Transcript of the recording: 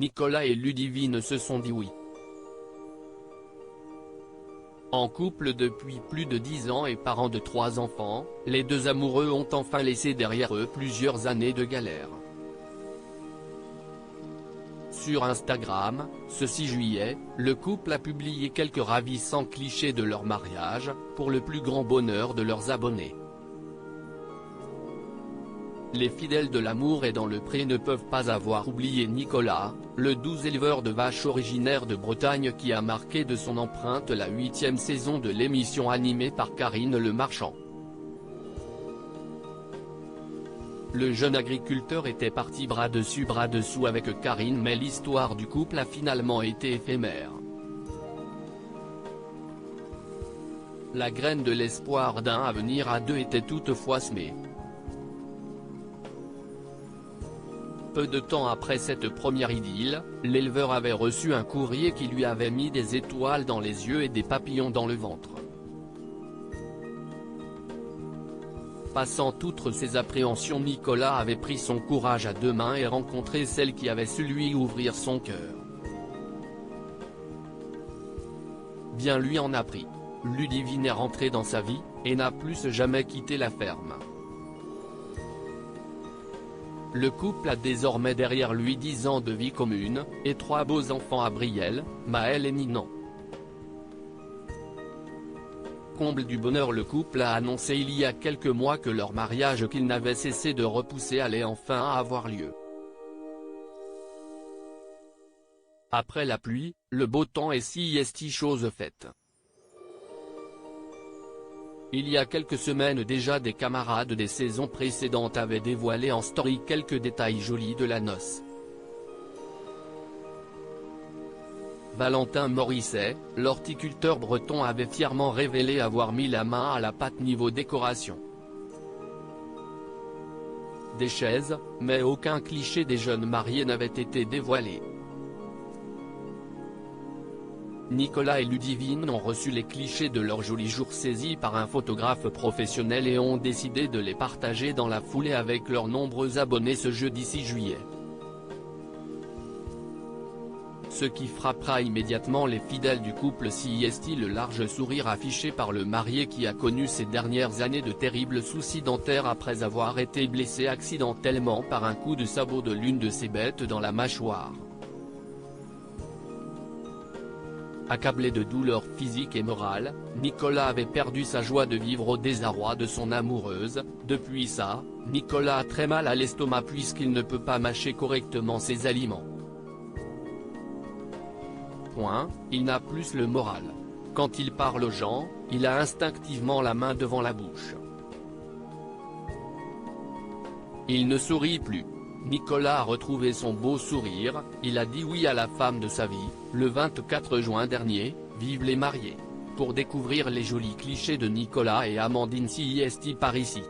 Nicolas et Ludivine se sont dit oui. En couple depuis plus de 10 ans et parents de 3 enfants, les deux amoureux ont enfin laissé derrière eux plusieurs années de galère. Sur Instagram, ce 6 juillet, le couple a publié quelques ravissants clichés de leur mariage, pour le plus grand bonheur de leurs abonnés. Les fidèles de l'amour et dans le pré ne peuvent pas avoir oublié Nicolas, le doux éleveur de vaches originaire de Bretagne qui a marqué de son empreinte la 8e saison de l'émission animée par Karine Le Marchand. Le jeune agriculteur était parti bras dessus bras dessous avec Karine, mais l'histoire du couple a finalement été éphémère. La graine de l'espoir d'un avenir à deux était toutefois semée. Peu de temps après cette première idylle, l'éleveur avait reçu un courrier qui lui avait mis des étoiles dans les yeux et des papillons dans le ventre. Passant outre ses appréhensions, Nicolas avait pris son courage à deux mains et rencontré celle qui avait su lui ouvrir son cœur. Bien lui en a pris. Ludivine est rentrée dans sa vie, et n'a plus jamais quitté la ferme. Le couple a désormais derrière lui 10 ans de vie commune, et 3 beaux enfants à Brielle, Maël et Ninan. Comble du bonheur, le couple a annoncé il y a quelques mois que leur mariage qu'ils n'avaient cessé de repousser allait enfin avoir lieu. Après la pluie, le beau temps et si est chose faite. Il y a quelques semaines déjà, des camarades des saisons précédentes avaient dévoilé en story quelques détails jolis de la noce. Valentin Morisset, l'horticulteur breton, avait fièrement révélé avoir mis la main à la pâte niveau décoration. Des chaises, mais aucun cliché des jeunes mariés n'avait été dévoilé. Nicolas et Ludivine ont reçu les clichés de leur joli jour saisis par un photographe professionnel et ont décidé de les partager dans la foulée avec leurs nombreux abonnés ce jeudi 6 juillet. Ce qui frappera immédiatement les fidèles du couple, si est le large sourire affiché par le marié qui a connu ces dernières années de terribles soucis dentaires après avoir été blessé accidentellement par un coup de sabot de l'une de ses bêtes dans la mâchoire. Accablé de douleurs physiques et morales, Nicolas avait perdu sa joie de vivre au désarroi de son amoureuse. Depuis ça, Nicolas a très mal à l'estomac puisqu'il ne peut pas mâcher correctement ses aliments. Il n'a plus le moral. Quand il parle aux gens, il a instinctivement la main devant la bouche. Il ne sourit plus. Nicolas a retrouvé son beau sourire, il a dit oui à la femme de sa vie, le 24 juin dernier, vive les mariés. Pour découvrir les jolis clichés de Nicolas et Amandine, si est par ici.